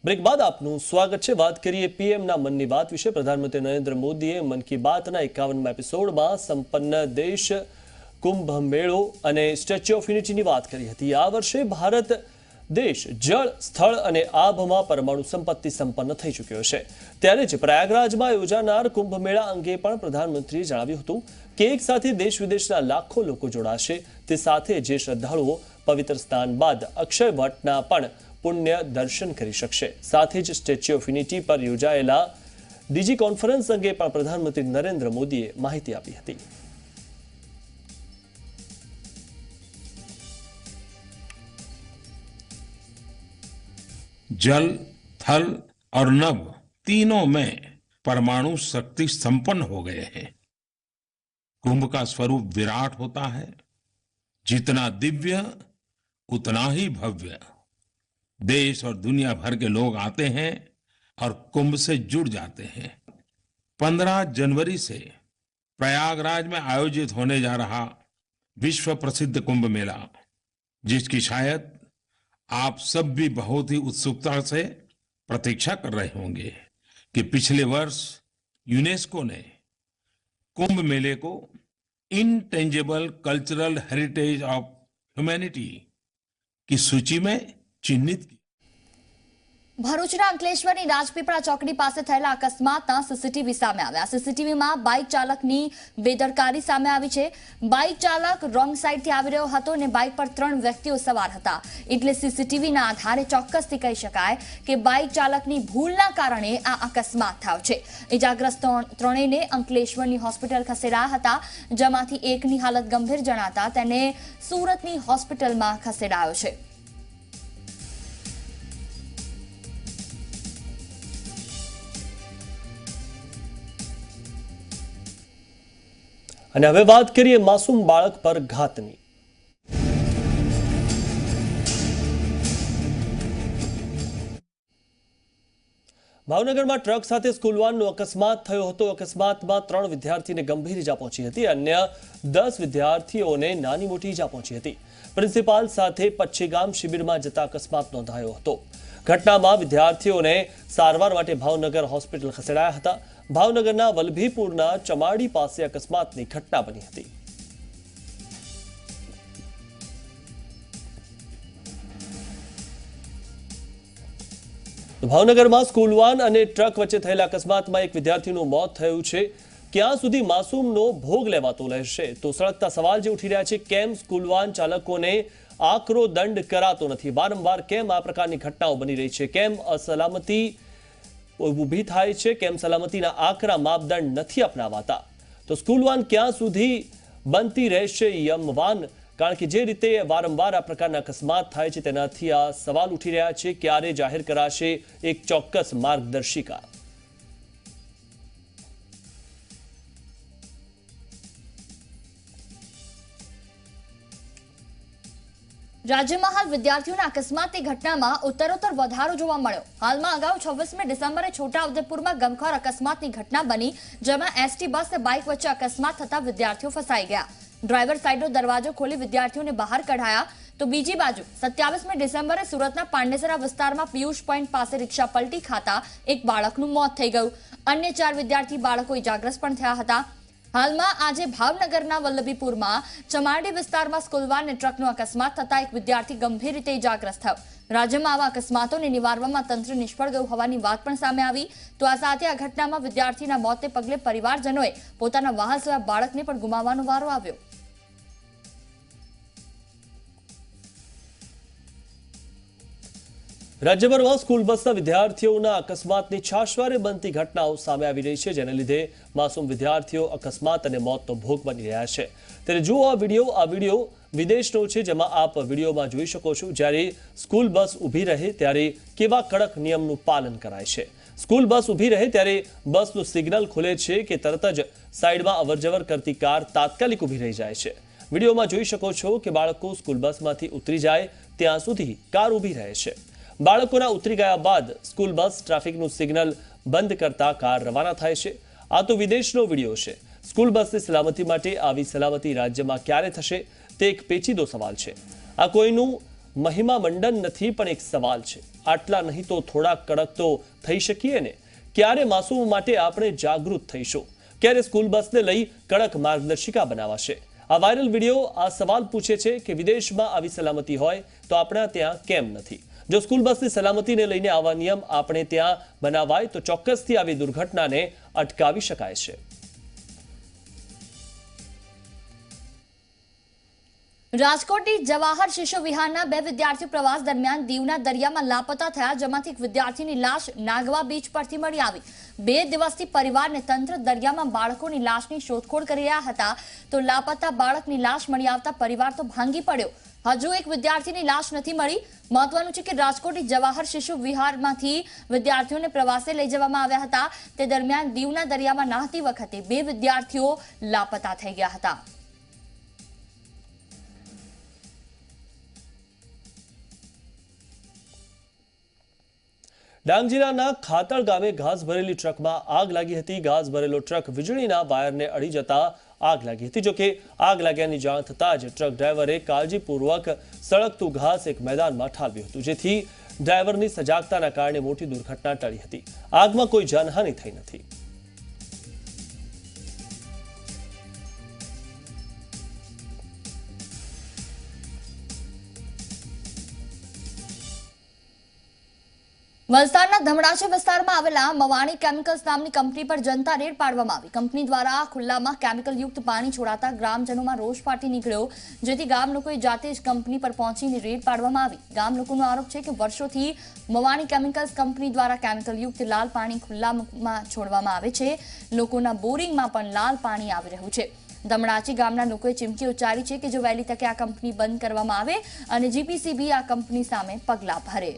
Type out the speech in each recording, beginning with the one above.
Break બાદ આપનું સ્વાગત છે। વાત કરીએ પીએમના મનની વાત વિશે। પ્રધાનમંત્રી નરેન્દ્ર મોદીએ મન કી બાતના 51મા એપિસોડમાં સંપન્ન દેશ કુંભ મેળો અને સ્ટેચ્યુ ઓફ યુનિટીની વાત કરી હતી। આ વર્ષે ભારત દેશ જળ, સ્થળ અને આભમાં પરમાણુ સંપત્તિ સંપન્ન થઈ ચૂક્યો છે। ત્યારે જ પ્રયાગરાજમાં યોજાનાર કુંભ મેળા અંગે પણ પ્રધાનમંત્રીએ જણાવ્યું હતું કે એક સાથે દેશ વિદેશના લાખો લોકો જોડાશે। તે સાથે જે શ્રદ્ધાળુઓ પવિત્ર સ્નાન બાદ અક્ષય વટના પણ પુણ્ય દર્શન કરી શકશે। સાથે જ સ્ટેચ્યુ ઓફ યુનિટી પર યોજાયેલા ડીજી કોન્ફરન્સ અંગે પણ પ્રધાનમંત્રી નરેન્દ્ર મોદીએ માહિતી આપી હતી। जल, थल और नभ तीनों में परमाणु शक्ति संपन्न हो गए हैं। कुंभ का स्वरूप विराट होता है। जितना दिव्य उतना ही भव्य। देश और दुनिया भर के लोग आते हैं और कुंभ से जुड़ जाते हैं। 15 जनवरी से प्रयागराज में आयोजित होने जा रहा विश्व प्रसिद्ध कुंभ मेला, जिसकी शायद आप सब भी बहुत ही उत्सुकता से प्रतीक्षा कर रहे होंगे कि पिछले वर्ष यूनेस्को ने कुंभ मेले को intangible cultural heritage of humanity की सूची में चिन्हित किया। ભરૂચના અંકલેશ્વરની રાજપીપળા ચોકડી પાસે થયેલા અકસ્માતના સીસીટીવી સામે આવ્યા। સીસીટીવીમાં બાઇક ચાલકની બેદરકારી સામે આવી છે। બાઇક ચાલક રોંગ સાઈડથી આવી રહ્યો હતો અને બાઇક પર 3 વ્યક્તિઓ સવાર હતા। એટલે સીસીટીવીના આધારે ચોક્કસથી કહી શકાય કે બાઇક ચાલકની ભૂલના કારણે આ અકસ્માત થયો છે। ઇજાગ્રસ્ત ત્રણેયને અંકલેશ્વરની હોસ્પિટલ ખસેડાયા હતા, જેમાંથી એકની હાલત ગંભીર જણાતા તેને સુરતની હોસ્પિટલમાં ખસેડાયો છે। અને હવે વાત કરીએ માસૂમ બાળક પર ઘાતની। ભાવનગરમાં ટ્રક સાથે સ્કૂલ વાનનો અકસ્માત થયો હતો। અકસ્માતમાં 3 વિદ્યાર્થીને ગંભીર ઇજા પહોંચી હતી। અન્ય 10 વિદ્યાર્થીઓને નાની મોટી ઇજા પહોંચી હતી। પ્રિન્સિપાલ સાથે પચ્છીગામ શિબિરમાં જતા અકસ્માત નોંધાયો હતો। ઘટનામાં વિદ્યાર્થીઓને સારવાર માટે ભાવનગર હોસ્પિટલ ખસેડાયા હતા। ભાવનગરના વલભીપુરના ચમાડી પાસે અકસ્માતની ઘટના બની હતી। ભાવનગરમાં સ્કૂલ વાન અને ટ્રક વચ્ચે થયેલા અકસ્માતમાં એક વિદ્યાર્થીનું મોત થયું છે। ક્યાં સુધી માસૂમનો ભોગ લેવાતો રહેશે? તો સળગતા સવાલ જે ઉઠી રહ્યા છે, કેમ સ્કૂલ વાન ચાલકોને આકરો દંડ કરાતો નથી? વારંવાર કેમ આ પ્રકારની ઘટનાઓ બની રહી છે? કેમ અસલામતી ઊભી થાય છે? કેમ સલામતીના આકરા માપદંડ નથી અપનાવાતા? તો સ્કૂલ વાન ક્યાં સુધી બનતી રહેશે યમવાન? કારણ કે જે રીતે વારંવાર આ પ્રકારના અકસ્માત થાય છે તેનાથી આ સવાલ ઉઠી રહ્યા છે, ક્યારે જાહેર કરાશે એક ચોક્કસ માર્ગદર્શિકા? રાજ્યમાં હાલ વિદ્યાર્થીઓના અકસ્માતની ઘટનામાં ઉત્તરોત્તર વધારો જોવા મળ્યો। હાલમાં અગાઉ 26મી ડિસેમ્બરે છોટાઉદેપુરમાં ગમખ્વાર અકસ્માતની ઘટના બની, જેમાં એસટી બસ અને બાઇક વચ્ચે અકસ્માત થતા વિદ્યાર્થીઓ ફસાઈ ગયા। ડ્રાઈવર સાઈડનો દરવાજો ખોલી વિદ્યાર્થીઓને બહાર કઢાયા। તો બીજી બાજુ 27મી ડિસેમ્બરે સુરતના પાંડેસરા વિસ્તારમાં પિયુષ પોઈન્ટ પાસે રિક્ષા પલટી ખાતા એક બાળકનું મોત થઈ ગયું। અન્ય 4 વિદ્યાર્થી બાળકો ઇજાગ્રસ્ત પણ થયા હતા। હાલમાં આજે ભાવનગરના વલ્લભીપુરમાં ચમારડી વિસ્તારમાં સ્કૂલ વાન અને ટ્રકનો અકસ્માત થતા એક વિદ્યાર્થી ગંભીર રીતે ઇજાગ્રસ્ત થયો। રાજ્યમાં આવા અકસ્માતોને નિવારવામાં તંત્ર નિષ્ફળ ગયું હોવાની વાત પણ સામે આવી। તો આ સાથે આ ઘટનામાં વિદ્યાર્થીના મોતને પગલે પરિવારજનોએ પોતાના વહાલ સિવાય બાળકને પણ ગુમાવવાનો વારો આવ્યો। રાજ્યભરમાં સ્કૂલ બસના વિદ્યાર્થીઓના અકસ્માતની છાશવારે બનતી ઘટનાઓ સામે આવી રહી છે, જેને લીધે માસૂમ વિદ્યાર્થીઓ અકસ્માત અને મોતનો ભોગ બની રહ્યા છે। ત્યારે જુઓ આ વિડીયો વિદેશનો છે, જેમાં આપ વિડીયોમાં જોઈ શકો છો જ્યારે સ્કૂલ બસ ઊભી રહે ત્યારે કેવા કડક નિયમનું પાલન કરાય છે। સ્કૂલ બસ ઊભી રહે ત્યારે બસનું સિગ્નલ ખુલે છે કે તરત જ સાઈડમાં અવરજવર કરતી કાર તાત્કાલિક ઊભી રહી જાય છે। વિડીયોમાં જોઈ શકો છો કે બાળકો સ્કૂલ બસમાંથી ઉતરી જાય ત્યાં સુધી કાર ઊભી રહે છે। બાળકોના ઉતરી ગયા બાદ સ્કૂલ બસ ટ્રાફિકનું સિગ્નલ બંધ કરતા કાર રવાના થાય છે। આ તો વિદેશનો વિડીયો છે। સ્કૂલ બસની સલામતી માટે આવી સલામતી રાજ્યમાં ક્યારે થશે તે એક પેચીદો સવાલ છે। આ કોઈનું મહિમા મંડન નથી, પણ એક સવાલ છે, આટલા નહીં તો થોડા કડક તો થઈ શકીએ ને? ક્યારે માસૂમ માટે આપણે જાગૃત થઈશું? ક્યારે સ્કૂલ બસને લઈ કડક માર્ગદર્શિકા બનાવાશે? આ વાયરલ વિડીયો આ સવાલ પૂછે છે કે વિદેશમાં આવી સલામતી હોય તો આપણા ત્યાં કેમ નથી? જો સ્કૂલ બસની સલામતીને લઈને આવા નિયમ આપણે ત્યાં બનાવાય તો ચોક્કસથી આવી દુર્ઘટનાને અટકાવી શકાય છે. રાજકોટની જવાહર શિશુ વિહારના 2 વિદ્યાર્થીઓ પ્રવાસ દરમિયાન દીવના દરિયામાં લાપતા થયા, જેમાંથી એક વિદ્યાર્થીની લાશ નાગવા બીચ પરથી મળી આવી. 2 દિવસથી પરિવાર અને તંત્ર દરિયામાં બાળકોની લાશની શોધખોળ કરી રહ્યા હતા, તો લાપતા બાળકની લાશ મળી આવતા પરિવાર તો ભાંગી પડ્યો. હજુ એક વિદ્યાર્થીની લાશ નથી મળી. મહત્વનું છે કે રાજકોટની જવાહર શિશુ વિહારમાંથી વિદ્યાર્થીઓને પ્રવાસે લઈ જવામાં આવ્યા હતા. તે દરમિયાન દીવના દરિયામાં નહાતી વખતે 2 વિદ્યાર્થીઓ લાપતા થઈ ગયા હતા. ડાંગ જિલ્લાના ખાતળ ગામે ઘાસ ભરેલી ટ્રકમાં આગ લાગી હતી. ઘાસ ભરેલો ટ્રક વીજળીના વાયરને અડી જતા આગ લાગી હતી. જોકે આગ લાગ્યાની જાણ થતાં જ ટ્રક ડ્રાઈવરે કાળજીપૂર્વક સળગતું ઘાસ એક મેદાનમાં ઠાલવ્યું હતું, જેથી ડ્રાઈવરની સજાગતાના કારણે મોટી દુર્ઘટના ટળી હતી. આગમાં કોઈ જાનહાનિ થઈ નથી. વલસાડના ધમડાચી વિસ્તારમાં આવેલા મવાણી કેમિકલ્સ નામની કંપની પર જનતા રેડ પાડવામાં આવી. કંપની દ્વારા ખુલ્લામાં કેમિકલયુક્ત પાણી છોડાતા ગ્રામજનોમાં રોષ ફાટી નીકળ્યો, જેથી ગામ લોકોએ જાતે જ કંપની પર પહોંચીને રેડ પાડવામાં આવી. ગામ લોકોનો આરોપ છે કે વર્ષોથી મવાણી કેમિકલ્સ કંપની દ્વારા કેમિકલયુક્ત લાલ પાણી ખુલ્લામાં છોડવામાં આવે છે. લોકોના બોરિંગમાં પણ લાલ પાણી આવી રહ્યું છે. ધમડાચી ગામના લોકોએ ચીમકી ઉચ્ચારી છે કે જો વહેલી તકે આ કંપની બંધ કરવામાં આવે અને જીપીસીબી આ કંપની સામે પગલાં ભરે.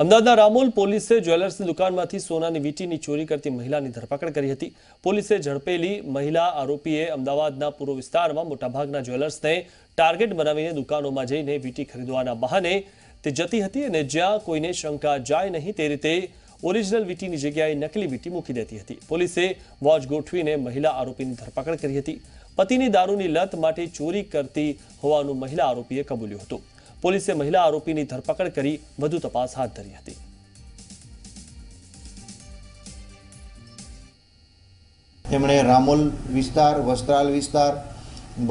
અમદાવાદના રામોલ પોલીસે જ્વેલર્સની દુકાનમાંથી સોનાની વીંટીની ચોરી કરતી મહિલાની ધરપકડ કરી હતી. પોલીસે ઝડપેલી મહિલા આરોપીએ અમદાવાદના પૂર્વ વિસ્તારમાં મોટાભાગના જ્વેલર્સને ટાર્ગેટ બનાવીને દુકાનોમાં જઈને વીંટી ખરીદવાના બહાને તે જતી હતી અને જ્યાં કોઈને શંકા જાય નહીં તે રીતે ઓરિજિનલ વીંટીની જગ્યાએ નકલી વીંટી મૂકી દેતી હતી. પોલીસે વોચ ગોઠવીને મહિલા આરોપીની ધરપકડ કરી હતી. પતિની દારૂની લત માટે ચોરી કરતી હોવાનું મહિલા આરોપીએ કબૂલ્યું હતું. પોલીસે મહિલા આરોપીની ધરપકડ કરી વધુ તપાસ હાથ ધરી હતી. તેમણે રામોલ વિસ્તાર, વસ્ત્રાલ વિસ્તાર,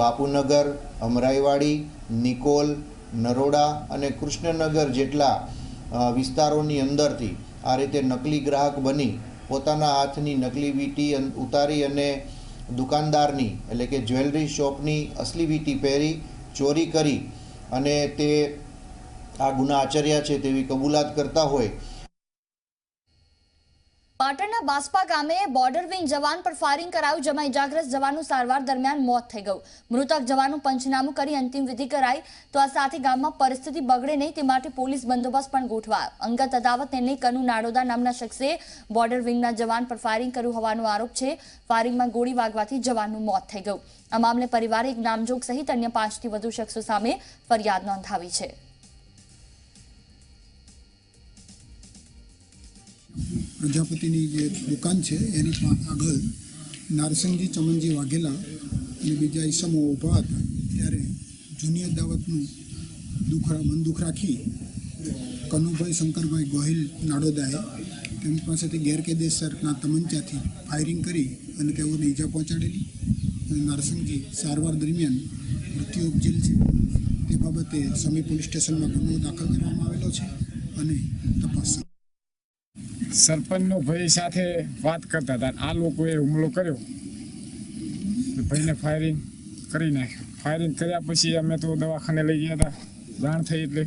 બાપુનગર, અમરાઈવાડી, નિકોલ, નરોડા અને કૃષ્ણનગર જેટલા વિસ્તારોની અંદરથી આ રીતે નકલી ગ્રાહક બની પોતાના હાથની નકલી વીંટી ઉતારી અને દુકાનદારની એટલે કે જ્વેલરી શોપની અસલી વીંટી પહેરી ચોરી કરી અને તે આ ગુના આચર્યા છે તેવી કબૂલાત કરતા હોય. પાટણના બાસ્પા ગામે બોર્ડર વિંગ જવાન પર ફાયરિંગ કરાયું, જેમાં ઇજાગ્રસ્ત જવાનનું સારવાર દરમિયાન મોત થઈ ગયું. મૃતક જવાનનું પંચનામું કરી અંતિમ વિધિ કરાઈ. તો આ સાથે ગામમાં પરિસ્થિતિ બગડે નહીં તે માટે પોલીસ બંદોબસ્ત પણ ગોઠવાયો. અંગત અદાવતને લઈ કનુ નાડોદા નામના શખ્સે બોર્ડર વિંગના જવાન પર ફાયરિંગ કર્યું હોવાનો આરોપ છે. ફાયરિંગમાં ગોળી વાગવાથી જવાનનું મોત થઈ ગયું. આ મામલે પરિવારે એક નામજોગ સહિત અન્ય 5 થી વધુ શખ્સો સામે ફરિયાદ નોંધાવી છે. પ્રજાપતિની જે દુકાન છે એની આગળ નારસિંહજી ચમનજી વાઘેલા અને બીજા ઈસમો ઊભા હતા, ત્યારે જૂની અદાવતનું મનદુખ રાખી કનુભાઈ શંકરભાઈ ગોહિલ નાડોદાએ તેમની પાસેથી ગેરકાયદેસરના તમંચાથી ફાયરિંગ કરી અને તેઓને ઈજા પહોંચાડેલી. અને નારસિંહજી સારવાર દરમિયાન મૃત્યુ ઉપજેલ છે. તે બાબતે સમી પોલીસ સ્ટેશનમાં ગુનો દાખલ કરવામાં આવેલો છે અને તપાસ. સરપંચનો ભાઈ સાથે વાત કરતા હતા, આ લોકોએ હુમલો કર્યો, ભાઈને ફાયરિંગ કરી નાખ્યું. ફાયરિંગ કર્યા પછી અમે તો દવાખાને લઈ ગયા હતા. જાણ થઈ એટલે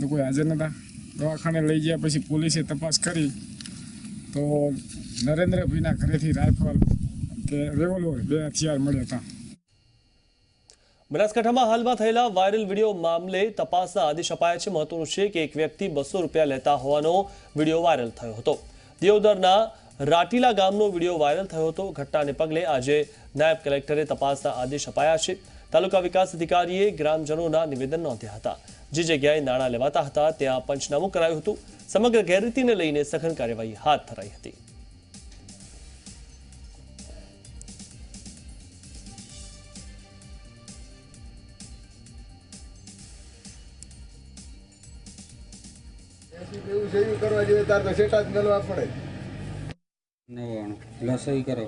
તો કોઈ હાજર નહોતા. દવાખાને લઈ ગયા પછી પોલીસે તપાસ કરી તો નરેન્દ્રભાઈના ઘરેથી રાઇફલ કે રેવોલ્વર 2 હથિયાર મળ્યા હતા. બનાસકાંઠામાં હાલમાં થયેલા વાયરલ વિડીયો મામલે તપાસના આદેશ અપાયા છે. મહત્વનું છે કે એક વ્યક્તિ 200 રૂપિયા લેતા હોવાનો વિડીયો વાયરલ થયો હતો. દિયોદરના રાટીલા ગામનો વિડીયો વાયરલ થયો હતો. ઘટનાને પગલે આજે નાયબ કલેક્ટરે તપાસના આદેશ અપાયા છે. તાલુકા વિકાસ અધિકારીએ ગ્રામજનોના નિવેદન નોંધ્યા હતા. જે જગ્યાએ નાણાં લેવાતા હતા ત્યાં પંચનામું કરાયું હતું. સમગ્ર ગેરરીતિને લઈને સઘન કાર્યવાહી હાથ ધરાઈ હતી. કરવા જોઈએ તાર તો સેટા જ મેળવા પડે. લસાઈ કરો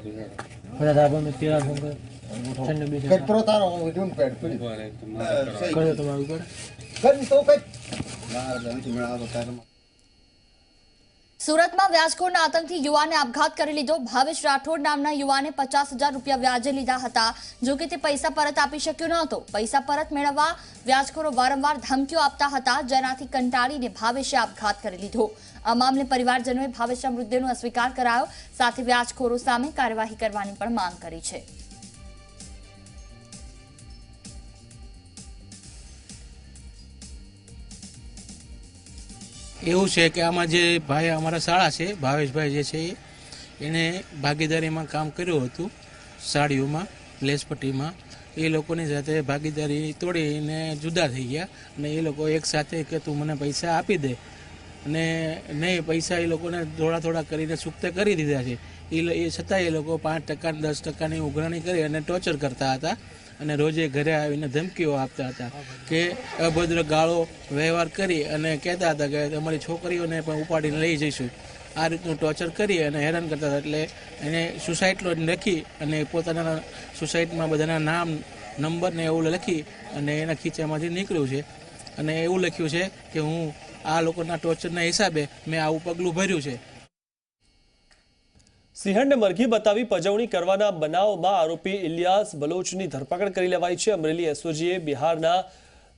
કચરો તારો ઊંધું પેડ કરી તો કઈ સુરતમાં વ્યાજખોરના આતંકથી યુવાને આપઘાત કરી લીધો. ભાવેશ રાઠોડ નામના યુવાને 50,000 રૂપિયા વ્યાજે લીધા હતા. જો કે તે પૈસા પરત આપી શક્યો ન હતો. પૈસા પરત મેળવવા વ્યાજખોરો વારંવાર ધમકીઓ આપતા હતા, જેનાથી કંટાળીને ભાવેશે આપઘાત કરી લીધો. આ મામલે પરિવારજનોએ ભાવેશના મૃતદેહનો અસ્વીકાર કરાયો, સાથે વ્યાજખોરો સામે કાર્યવાહી કરવાની પણ માંગ કરી છે. એવું છે કે આમાં જે ભાઈ અમારા શાળા છે, ભાવેશભાઈ જે છે એને ભાગીદારીમાં કામ કર્યું હતું. સાડીઓમાં, લેસપટ્ટીમાં એ લોકોની સાથે ભાગીદારી તોડીને જુદા થઈ ગયા અને એ લોકો એક સાથે કે તું મને પૈસા આપી દે, અને નહીં પૈસા એ લોકોને થોડા કરીને ચૂકતે કરી દીધા છે. એ છતાં એ લોકો 5% 10%ની ઉઘરાણી કરી અને ટોર્ચર કરતા હતા અને રોજે ઘરે આવીને ધમકીઓ આપતા હતા કે અભદ્ર ગાળો વ્યવહાર કરી અને કહેતા હતા કે તમારી છોકરીઓને પણ ઉપાડીને લઈ જઈશું. આ રીતનું ટોર્ચર કરી અને હેરાન કરતા હતા. એટલે એને સુસાઇડ લખી અને પોતાના સુસાઇડમાં બધાના નામ, નંબર ને એવું લખી અને એના ખીચામાંથી નીકળ્યું છે અને એવું લખ્યું છે કે હું આ લોકોના ટોર્ચરના હિસાબે મેં આવું પગલું ભર્યું છે. સિંહણને મરઘી બતાવી પજવણી કરવાના બનાવમાં આરોપી ઇલિયાસ બલોચની ધરપકડ કરી લેવાઈ છે. અમરેલી એસઓજીએ બિહારના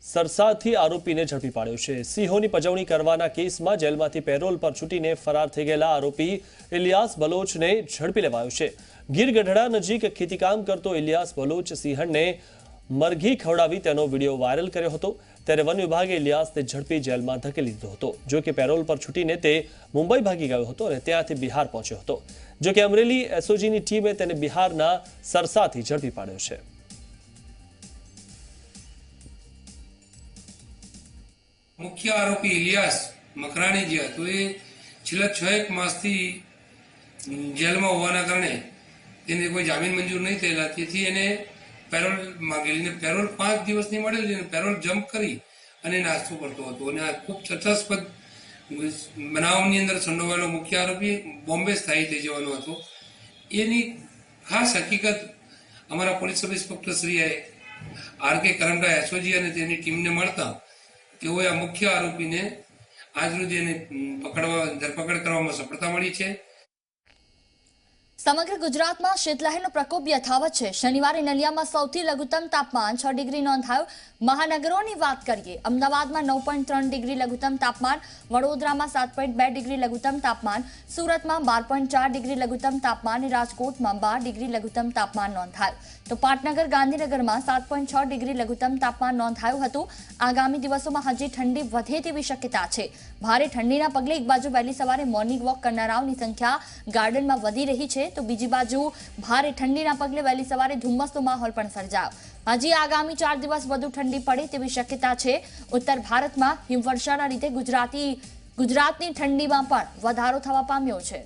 સરસાથી આરોપીને ઝડપી પાડ્યો છે. સિંહોની પજવણી કરવાના કેસમાં જેલમાંથી પેરોલ પર છૂટીને ફરાર થઈ ગયેલા આરોપી ઇલિયાસ બલોચને ઝડપી લેવાયો છે. ગીર ગઢડા નજીક ખેતીકામ કરતો ઇલિયાસ બલોચ સિંહણને મરઘી ખવડાવી તેનો વિડીયો વાયરલ કર્યો હતો. ત્યારે વન વિભાગે ઇલિયાસને ઝડપી જેલમાં ધકેલી દીધો હતો. જો કે પેરોલ પર છૂટીને તે મુંબઈ ભાગી ગયો હતો અને ત્યાંથી બિહાર પહોંચ્યો હતો. જો કે અમરેલી એસઓજીની ટીમે તેને બિહારના સરસાથી ઝડપી પાડ્યો છે. મુખ્ય આરોપી ઇલિયાસ મકરાણી જે હતો એ છેલ્લા 6 માસથી જેલમાં હોવાના કારણે તેને કોઈ જામીન મંજૂર નહીં થયેલા, તેથી એને પેરોલ માંગેલી. પેરોલ 5 દિવસની મળેલી અને પેરોલ જમ્પ કરી અને નાસ્તો કરતો હતો. અને આ ખૂબ ચર્ચાસ્પદ બનાવની અંદર સંડોવાયેલો મુખ્ય આરોપી બોમ્બે સ્થાયી થઈ જવાનો હતો. એની ખાસ હકીકત અમારા police sub inspector Shri R K. Karamda SOG અને તેની ટીમને મળતા તેઓએ આ મુખ્ય આરોપીને આજરોજ એને ધરપકડ કરવામાં સફળતા મળી છે. સમગ્ર ગુજરાતમાં શીતલહેરનો પ્રકોપ યથાવત છે. શનિવારે નલિયામાં સૌથી લઘુત્તમ તાપમાન 6 ડિગ્રી નોંધાયું. મહાનગરોની વાત કરીએ, અમદાવાદમાં 9.3 ડિગ્રી લઘુત્તમ તાપમાન, વડોદરામાં 7.2 ડિગ્રી લઘુત્તમ તાપમાન, સુરતમાં 12.4 ડિગ્રી લઘુત્તમ તાપમાન અને રાજકોટમાં 12 ડિગ્રી લઘુત્તમ તાપમાન નોંધાયું. તો પાટનગર, ગાંધીનગરમાં 7.6 ડિગ્રી લઘુત્તમ તાપમાન નોંધાયું હતું. આગામી દિવસોમાં હજી ઠંડી વધે તેવી શક્યતા છે. ભારે ઠંડીના પગલે એક બાજુ વહેલી સવારે મોર્નિંગ વોક કરનારાઓની સંખ્યા ગાર્ડનમાં વધી રહી છે, તો બીજી બાજુ ભારે ઠંડીના પગલે વહેલી સવારે ધુમ્મસનો માહોલ પણ સર્જાયો. હજી આગામી 4 દિવસ વધુ ઠંડી પડે તેવી શક્યતા છે. ઉત્તર ભારતમાં હિમવર્ષાના લીધે ગુજરાતની ઠંડીમાં પણ વધારો થવા પામ્યો છે.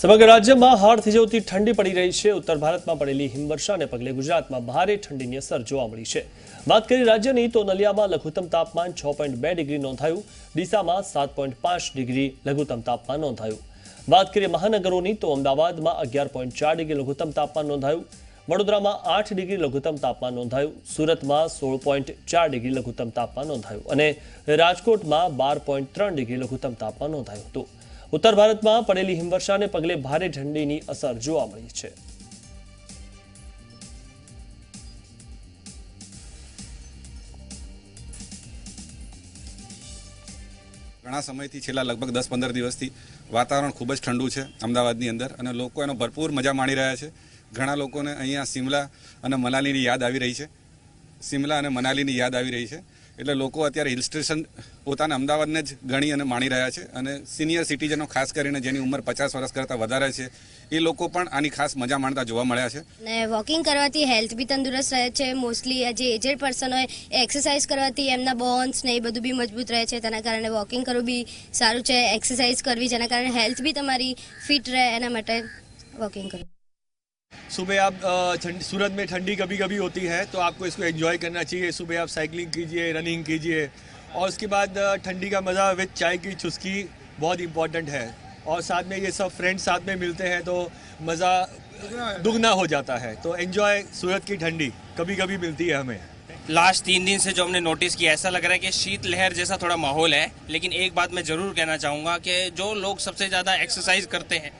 સમગ્ર રાજ્યમાં હાડ થીજવતી ઠંડી પડી રહી છે. ઉત્તર ભારતમાં પડેલી હિમવર્ષાને પગલે ગુજરાતમાં ભારે ઠંડીની અસર જોવા મળી છે. વાત કરીએ રાજ્યની તો નલિયામાં લઘુત્તમ તાપમાન 6.2 ડિગ્રી નોંધાયું. ડીસામાં 7.5 ડિગ્રી લઘુત્તમ તાપમાન નોંધાયું. વાત કરીએ મહાનગરોની તો અમદાવાદમાં 11.4 ડિગ્રી લઘુત્તમ તાપમાન નોંધાયું. વડોદરામાં 8 ડિગ્રી લઘુત્તમ તાપમાન નોંધાયું. સુરતમાં 16.4 ડિગ્રી લઘુત્તમ તાપમાન નોંધાયું અને રાજકોટમાં 12.3 ડિગ્રી લઘુત્તમ તાપમાન નોંધાયું હતું. ઉત્તર ભારતમાં પડેલી હિમવર્ષાને પગલે ભારે ઠંડીની અસર જોવા મળી છે. ઘણા સમયથી છેલ્લા લગભગ 10-15 દિવસથી વાતાવરણ ખૂબ જ ઠંડુ છે અમદાવાદની અંદર અને લોકો એનો ભરપૂર મજા માણી રહ્યા છે. ઘણા લોકોને અહીંયા શિમલા અને મનાલીની યાદ આવી રહી છે. એટલે લોકો અત્યારે હિલ સ્ટેશન પોતાના અમદાવાદને જ ગણી અને માણી રહ્યા છે અને સિનિયર સિટીઝનો ખાસ કરીને જેની ઉંમર 50 વર્ષ કરતાં વધારે છે એ લોકો પણ આની ખાસ મજા માણતા જોવા મળ્યા છે. ને વોકિંગ કરવાથી હેલ્થ બી તંદુરસ્ત રહે છે. મોસ્ટલી જે એજેડ પર્સન હોય એ એક્સરસાઇઝ કરવાથી એમના બોન્સ ને એ બધું બી મજબૂત રહે છે. તેના કારણે વોકિંગ કરવું બી સારું છે. એક્સરસાઇઝ કરવી જેના કારણે હેલ્થ બી તમારી ફિટ રહે, એના માટે વોકિંગ કરવું. सुबह आप सूरत में ठंडी कभी कभी होती है तो आपको इसको एंजॉय करना चाहिए. सुबह आप साइकिलिंग कीजिए, रनिंग कीजिए और उसके बाद ठंडी का मज़ा विद चाय की चुस्की बहुत इम्पोर्टेंट है. और साथ में ये सब फ्रेंड्स साथ में मिलते हैं तो मज़ा दुगना हो जाता है. तो एंजॉय सूरत की ठंडी कभी कभी मिलती है हमें. लास्ट 3 दिन से जो हमने नोटिस किया ऐसा लग रहा है कि शीत लहर जैसा थोड़ा माहौल है. लेकिन एक बात मैं ज़रूर कहना चाहूँगा कि जो लोग सबसे ज़्यादा एक्सरसाइज करते हैं,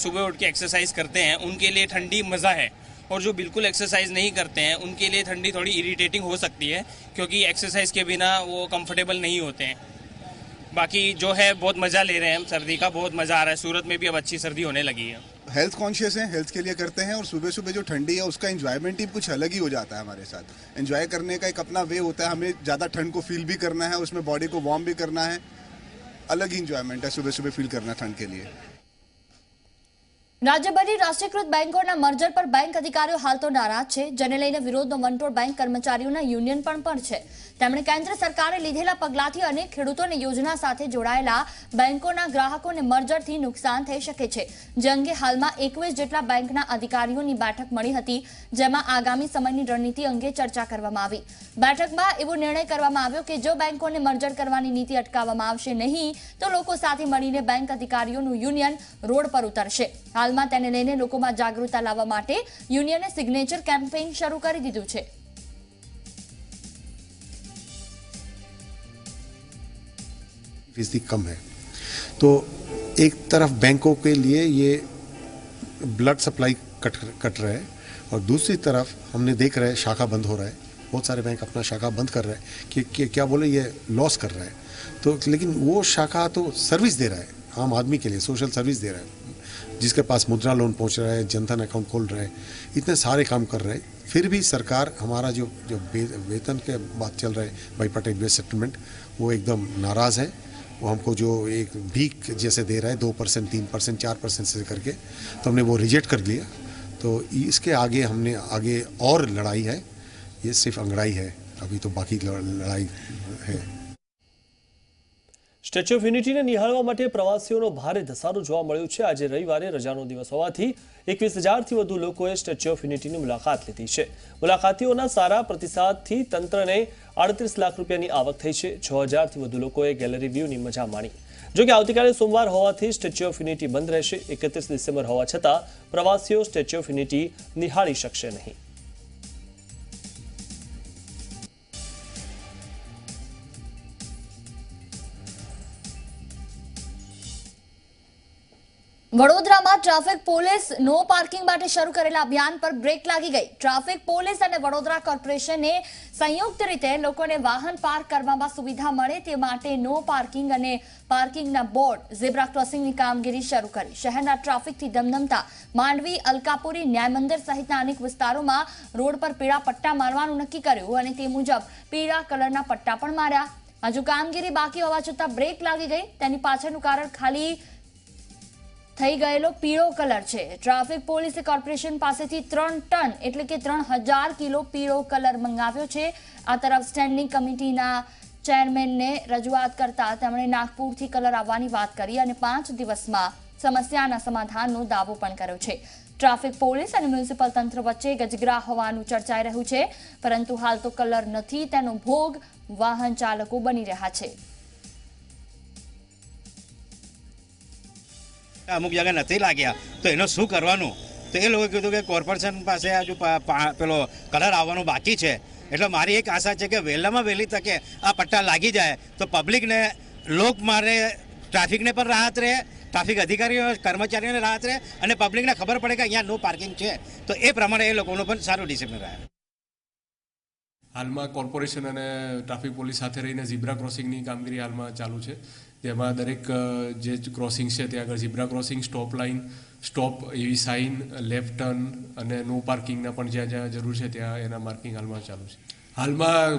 सुबह उठ के एक्सरसाइज करते हैं, उनके लिए ठंडी मज़ा है. और जो बिल्कुल एक्सरसाइज नहीं करते हैं उनके लिए ठंडी थोड़ी इरिटेटिंग हो सकती है क्योंकि एक्सरसाइज के बिना वो कंफर्टेबल नहीं होते हैं. बाकी जो है बहुत मज़ा ले रहे हैं हम. सर्दी का बहुत मज़ा आ रहा है. सूरत में भी अब अच्छी सर्दी होने लगी है. हेल्थ कॉन्शियस हैं, हेल्थ के लिए करते हैं और सुबह सुबह जो ठंडी है उसका एंजॉयमेंट ही कुछ अलग ही हो जाता है. हमारे साथ एंजॉय करने का एक अपना वे होता है. हमें ज़्यादा ठंड को फील भी करना है, उसमें बॉडी को वार्म भी करना है. अलग ही इंजॉयमेंट है सुबह सुबह फील करना ठंड के लिए. રાજ્યભરની રાષ્ટ્રીયકૃત બેંકોના મર્જર પર બેંક અધિકારીઓ હાલ તો નારાજ છે, જેને લઈને વિરોધનો વંટોળ બેંક કર્મચારીઓના યુનિયન પણ છે. તેમણે કેન્દ્ર સરકારે લીધેલા પગલાંથી અનેક ખેડૂતોને યોજના સાથે જોડાયેલા બેંકોના ગ્રાહકોને મર્જરથી નુકસાન થઈ શકે છે, જે અંગે હાલમાં 21 જેટલા બેંકના અધિકારીઓની બેઠક મળી હતી, જેમાં આગામી સમયની રણનીતિ અંગે ચર્ચા કરવામાં આવી. બેઠકમાં એવો નિર્ણય કરવામાં આવ્યો કે જો બેંકોને મર્જર કરવાની નીતિ અટકાવવામાં આવશે નહીં તો લોકો સાથે મળીને બેંક અધિકારીઓનું યુનિયન રોડ પર ઉતરશે. હાલમાં તેને લઈને લોકોમાં જાગૃતતા લાવવા માટે યુનિયને સિગ્નેચર કેમ્પેઇન શરૂ કરી દીધું છે. फीसदी कम है तो एक तरफ बैंकों के लिए ये ब्लड सप्लाई कट रहा है और दूसरी तरफ हमने देख रहे हैं शाखा बंद हो रहा है. बहुत सारे बैंक अपना शाखा बंद कर रहे हैं कि क्या बोले ये लॉस कर रहा है. तो लेकिन वो शाखा तो सर्विस दे रहा है आम आदमी के लिए, सोशल सर्विस दे रहा है. जिसके पास मुद्रा लोन पहुंच रहा है, जनधन अकाउंट खोल रहा है, इतने सारे काम कर रहे हैं. फिर भी सरकार हमारा जो वेतन के बात चल रहा है भाई पटेल बेस सेटलमेंट, वो एकदम नाराज़ है. वो हमको जो एक भीख जैसे दे रहा है 2%, 3%, 4% से करके, तो हमने वो रिजेक्ट कर दिया. तो इसके आगे हमने आगे और लड़ाई है. ये सिर्फ अंगड़ाई है, अभी तो बाकी लड़ाई है. સ્ટેચ્યુ ઓફ યુનિટીને નિહાળવા માટે પ્રવાસીઓનો ભારે ધસારો જોવા મળ્યો છે. આજે રવિવારે રજાનો દિવસ હોવાથી 21,000થી વધુ લોકોએ સ્ટેચ્યુ ઓફ યુનિટીની મુલાકાત લીધી છે. મુલાકાતીઓના સારા પ્રતિસાદથી તંત્રને 38 લાખ રૂપિયાની આવક થઈ છે. 6,000થી વધુ લોકોએ ગેલેરી વ્યૂની મજા માણી. જોકે આવતીકાલે સોમવાર હોવાથી સ્ટેચ્યુ ઓફ યુનિટી બંધ રહેશે. 31 ડિસેમ્બર હોવા છતાં પ્રવાસીઓ સ્ટેચ્યુ ઓફ યુનિટી નિહાળી શકશે નહીં. વડોદરામાં ટ્રાફિક પોલીસ નો પાર્કિંગ માટે શરૂ કરેલા અભિયાન પર બ્રેક લાગી ગઈ. ટ્રાફિક પોલીસ અને વડોદરા કોર્પોરેશને સંયુક્ત રીતે લોકોને વાહન પાર્ક કરવામાં સુવિધા મળે તે માટે નો પાર્કિંગ અને પાર્કિંગના બોર્ડ, ઝેબ્રા ક્રોસિંગની કામગીરી શરૂ કરી. શહેરના ટ્રાફિકથી ધમધમતા માંડવી, અલકાપુરી, ન્યાય મંદિર સહિતના અનેક વિસ્તારોમાં રોડ પર પીળા પટ્ટા મારવાનું નક્કી કર્યું અને તે મુજબ પીળા કલરના પટ્ટા પણ માર્યા. હજુ કામગીરી બાકી હોવા છતાં બ્રેક લાગી ગઈ. તેની પાછળનું કારણ ખાલી થઈ ગયેલો પીળો કલર છે. ટ્રાફિક પોલીસે કોર્પોરેશન પાસેથી 3 ટન એટલે કે 3,000 કિલો પીળો કલર મંગાવ્યો છે. આ તરફ સ્ટેન્ડિંગ કમિટીના ચેરમેનને રજૂઆત કરતા તેમણે નાગપુરથી કલર આવવાની વાત કરી અને 5 દિવસમાં સમસ્યાના સમાધાનનો દાવો પણ કર્યો છે. ટ્રાફિક પોલીસ અને મ્યુનિસિપલ તંત્ર વચ્ચે ગજગરા હોવાનું ચર્ચાઈ રહ્યું છે, પરંતુ હાલ તો કલર નથી તેનો ભોગ વાહન ચાલકો બની રહ્યા છે. અમુક જગ્યાએ નથી લાગ્યા તો એનો શું કરવાનું? તો એ લોકોએ કીધું કે કોર્પોરેશન પાસે હજુ પેલો કલર આવવાનો બાકી છે. એટલે મારી એક આશા છે કે વહેલામાં વહેલી તકે આ પટ્ટા લાગી જાય તો પબ્લિકને, લોક મારે ટ્રાફિકને પણ રાહત રહે, ટ્રાફિક અધિકારીઓ કર્મચારીઓને રાહત રહે અને પબ્લિકને ખબર પડે કે અહીંયા નો પાર્કિંગ છે. તો એ પ્રમાણે એ લોકોનું પણ સારું ડિસિપ્લિન રહે. હાલમાં કોર્પોરેશન અને ટ્રાફિક પોલીસ સાથે રહીને ઝીબ્રા ક્રોસિંગની કામગીરી હાલમાં ચાલુ છે, જેમાં દરેક જે ક્રોસિંગ છે ત્યાં આગળ zebra crossing, stop line, stop એવી સાઇન, લેફ્ટ ટર્ન અને નો પાર્કિંગના પણ જ્યાં જ્યાં જરૂર છે ત્યાં એના માર્કિંગ હાલમાં ચાલુ છે. હાલમાં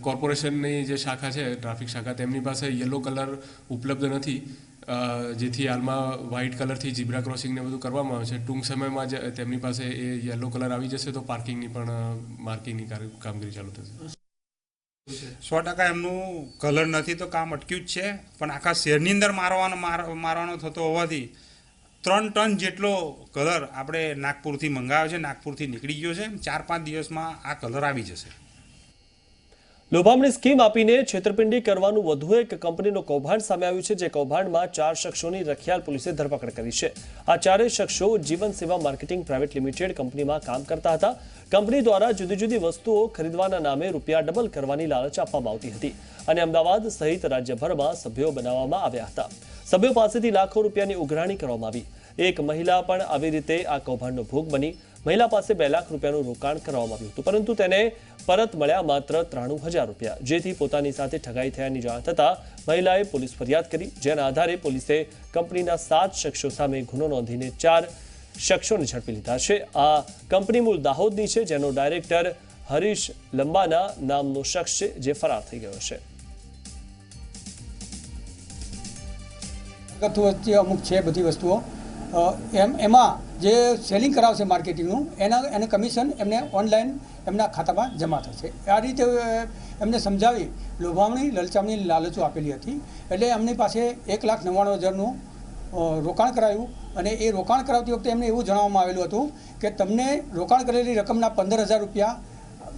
કોર્પોરેશનની જે શાખા છે ટ્રાફિક શાખા તેમની પાસે યલો કલર ઉપલબ્ધ નથી, જેથી હાલમાં વ્હાઇટ કલરથી ઝીબ્રા ક્રોસિંગને બધું કરવામાં આવે છે. ટૂંક સમયમાં જ તેમની પાસે એ યલો કલર આવી જશે તો પાર્કિંગની પણ માર્કિંગની કામગીરી ચાલુ થશે. 100% એમનું કલર નથી તો કામ અટક્યું જ છે, પણ આખા શહેરની અંદર મારવાનો થતો હોવાથી 3 ટન જેટલો કલર આપણે નાગપુરથી મંગાવ્યો છે, નાગપુરથી નીકળી ગયો છે. 4-5 દિવસમાં આ કલર આવી જશે. લોભામણી સ્કીમ આપીને છેતરપિંડી કરવાનું વધુ એક કંપનીનું કૌભાંડ સામે આવ્યું છે, જે કૌભાંડમાં 4 શખ્સોની રખિયાલ પોલીસે ધરપકડ કરી છે. આ 4 શખ્સો જીવન સેવા માર્કેટિંગ પ્રાઇવેટ લિમિટેડ કંપનીમાં કામ કરતા હતા. કંપની દ્વારા જુદી જુદી વસ્તુઓ ખરીદવાના નામે રૂપિયા ડબલ કરવાની લાલચ આપવામાં આવતી હતી અને અમદાવાદ સહિત રાજ્યભરમાં સભ્યો બનાવવામાં આવ્યા હતા. સભ્યો પાસેથી લાખો રૂપિયાની ઉઘરાણી કરવામાં આવી. એક મહિલા પણ આવી રીતે આ કૌભાંડનો ભોગ બની. મહિલા પાસે 2 લાખ રૂપિયાનું રોકાણ કરવામાં આવ્યું હતું, પરંતુ તેને પરત મળ્યા માત્ર 93,000 રૂપિયા, જેથી પોતાની સાથે ઠગાઈ થયાની જાણ થતાં મહિલાએ પોલીસ ફરિયાદ કરી, જેના આધારે પોલીસે કંપનીના 7 શખ્સો સામે ગુનો નોંધીને 4 શખ્સોને ઝડપી લીધા છે. આ કંપની મૂળ દાહોદની છે, જેનો ડાયરેક્ટર હરીશ લંબાના નામનો શખ્સ છે, જે ફરાર થઈ ગયો છે. અમુક છે બધી વસ્તુઓ એમાં જે સેલિંગ કરાવશે માર્કેટિંગનું એને કમિશન એમને ઓનલાઈન એમના ખાતામાં જમા થશે. આ રીતે એમને સમજાવી લોભામણી લલચામણી લાલચો આપેલી હતી. એટલે એમની પાસે 1,99,000નું રોકાણ કરાયું અને એ રોકાણ કરાવતી વખતે એમને એવું જણાવવામાં આવેલું હતું કે તમને રોકાણ કરેલી રકમના 15,000 રૂપિયા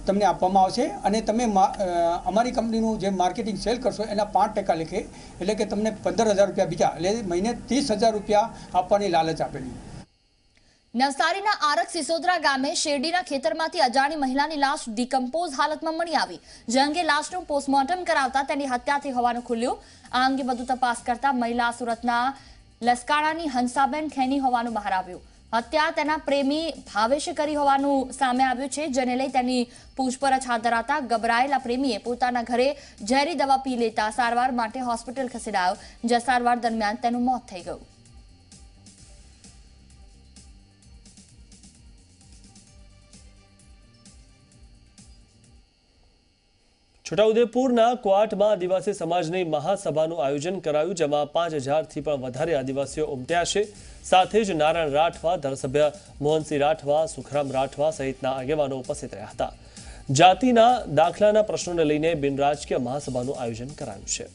તમને આપવામાં આવશે અને તમે અમારી કંપનીનું જે માર્કેટિંગ સેલ કરશો એના 5% લેખે, એટલે કે તમને 15,000 રૂપિયા બીજા, એટલે મહિને 30,000 રૂપિયા આપવાની લાલચ આપેલી. નવસારીના આરક સિસોદરા ગામે શેરડીના ખેતરમાંથી અજાણી મહિલાની લાશ ડિકમ્પોઝ હાલતમાં મળી આવી. જે અંગે લાશનું પોસ્ટમોર્ટમ કરાવતા તેની હત્યા થઈ હોવાનું ખુલ્યું. આ અંગે વધુ તપાસ કરતા મહિલા સુરતના લસકાણાની હંસાબેન ખેની હોવાનું બહાર આવ્યું. હત્યા તેના પ્રેમી ભાવેશે કરી હોવાનું સામે આવ્યું છે, જેને લઈ તેની પૂછપરછ હાથ ધરાતા ગભરાયેલા પ્રેમીએ પોતાના ઘરે ઝેરી દવા પી લેતા સારવાર માટે હોસ્પિટલ ખસેડાયો, જ્યાં સારવાર દરમિયાન તેનું મોત થઈ ગયું. છોટાઉદેપુરના ક્વાટમાં આદિવાસી સમાજની મહાસભાનું આયોજન કરાયું, જેમાં 5,000થી પણ વધારે આદિવાસીઓ ઉમટ્યા છે. સાથે જ નારાયણ રાઠવા, ધારાસભ્ય મોહનસિંહ રાઠવા, સુખરામ રાઠવા સહિતના આગેવાનો ઉપસ્થિત રહ્યા હતા. જાતિના દાખલાના પ્રશ્નોને લઈને બિનરાજકીય મહાસભાનું આયોજન કરાયું છે.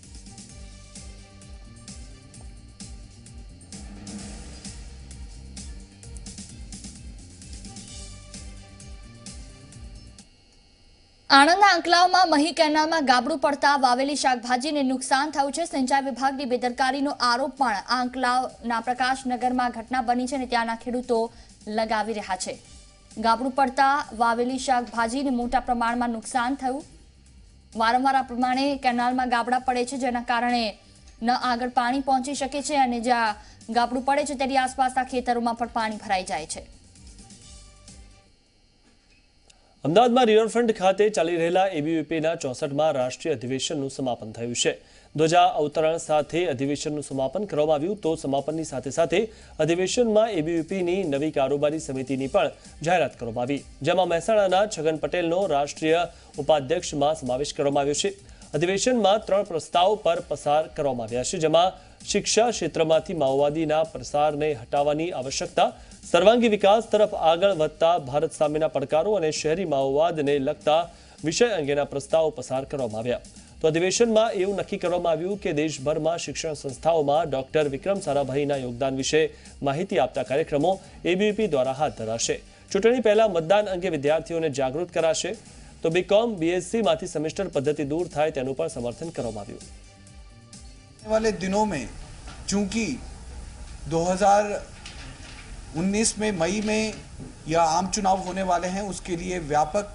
આણંદના આંકલાવમાં મહી કેનાલમાં ગાબડું પડતા વાવેલી શાકભાજીને નુકસાન થયું છે. સિંચાઈ વિભાગની બેદરકારીનો આરોપ પણ આંકલાવના પ્રકાશનગરમાં ઘટના બની છે અને ત્યાંના ખેડૂતો લગાવી રહ્યા છે. ગાબડું પડતા વાવેલી શાકભાજીને મોટા પ્રમાણમાં નુકસાન થયું. વારંવાર આ પ્રમાણે કેનાલમાં ગાબડા પડે છે, જેના કારણે ન આગળ પાણી પહોંચી શકે છે અને જ્યાં ગાબડું પડે છે તેની આસપાસના ખેતરોમાં પણ પાણી ભરાઈ જાય છે. અમદાવાદમાં રિવરફ્રન્ટ ખાતે ચાલી રહેલા એબીવીપીના 64માં રાષ્ટ્રીય અધિવેશનનું સમાપન થયું છે. ધ્વજા અવતરણ સાથે અધિવેશનનું સમાપન કરવામાં આવ્યું. તો સમાપનની સાથે સાથે અધિવેશનમાં એબીવીપીની નવી કારોબારી સમિતિની પણ જાહેરાત કરવામાં આવી, જેમાં મહેસાણાના છગન પટેલનો રાષ્ટ્રીય ઉપાધ્યક્ષમાં સમાવેશ કરવામાં આવ્યો છે. અધિવેશનમાં 3 પ્રસ્તાવ પર પસાર કરવામાં આવ્યા છે, જેમાં શિક્ષા ક્ષેત્રમાંથી માઓવાદીના પ્રસારને હટાવવાની આવશ્યકતા, સર્વાંગી વિકાસ તરફ આગળ વધતા ભારત સામેના પડકારો અને શહેરી માઓવાદને લગતા વિષય અંગેના પ્રસ્તાવો પસાર કરવામાં આવ્યા. તો અધિવેશનમાં એવું નક્કી કરવામાં આવ્યું કે દેશભરમાં શિક્ષણ સંસ્થાઓમાં ડોક્ટર વિક્રમ સારાભાઈના યોગદાન વિશે માહિતી આપતા કાર્યક્રમો એબીવીપી દ્વારા હાથ ધરાશે. ચૂંટણી પહેલા મતદાન અંગે વિદ્યાર્થીઓને જાગૃત કરાશે. તો બીકોમ બીએસસી માંથી સેમેસ્ટર પદ્ધતિ દૂર થાય તેનું પણ સમર્થન કરવામાં આવ્યું. वाले दिनों में चूंकि 2019 में मई में या आम चुनाव होने वाले हैं, उसके लिए व्यापक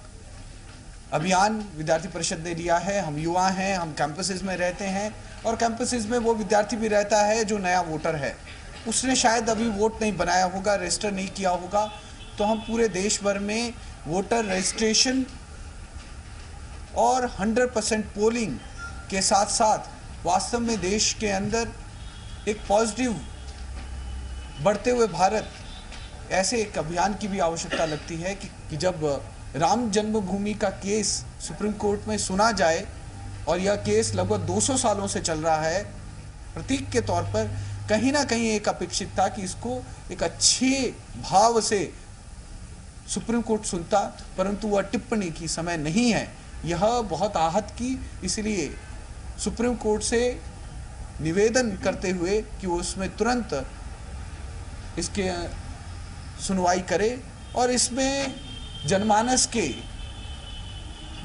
अभियान विद्यार्थी परिषद ने लिया है. हम युवा हैं, हम कैंपसेस में रहते हैं और कैंपसेस में वो विद्यार्थी भी रहता है जो नया वोटर है. उसने शायद अभी वोट नहीं बनाया होगा, रजिस्टर नहीं किया होगा. तो हम पूरे देश भर में वोटर रजिस्ट्रेशन और 100% पोलिंग के साथ साथ वास्तव में देश के अंदर एक पॉजिटिव बढ़ते हुए भारत, ऐसे एक अभियान की भी आवश्यकता लगती है कि जब राम जन्मभूमि का केस सुप्रीम कोर्ट में सुना जाए, और यह केस लगभग 200 सालों से चल रहा है, प्रतीक के तौर पर कहीं ना कहीं एक अपेक्षित था कि इसको एक अच्छे भाव से सुप्रीम कोर्ट सुनता, परंतु वह टिप्पणी की समय नहीं है। यह बहुत आहत की, इसलिए सुप्रीम कोर्ट से निवेदन करते हुए कि वो उसमें तुरंत इसके सुनवाई करे और इसमें जनमानस के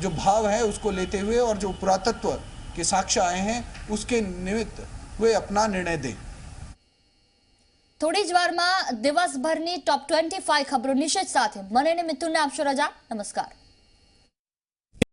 जो भाव है उसको लेते हुए और जो पुरातत्व के साक्ष्य आए हैं उसके निमित्त वे अपना निर्णय दें। થોડી જ વારમાં દિવસભરની ટોપ 25 ખબરો નિશ્ચિત સાથે મને મિતુલને આપશો રજા. નમસ્કાર.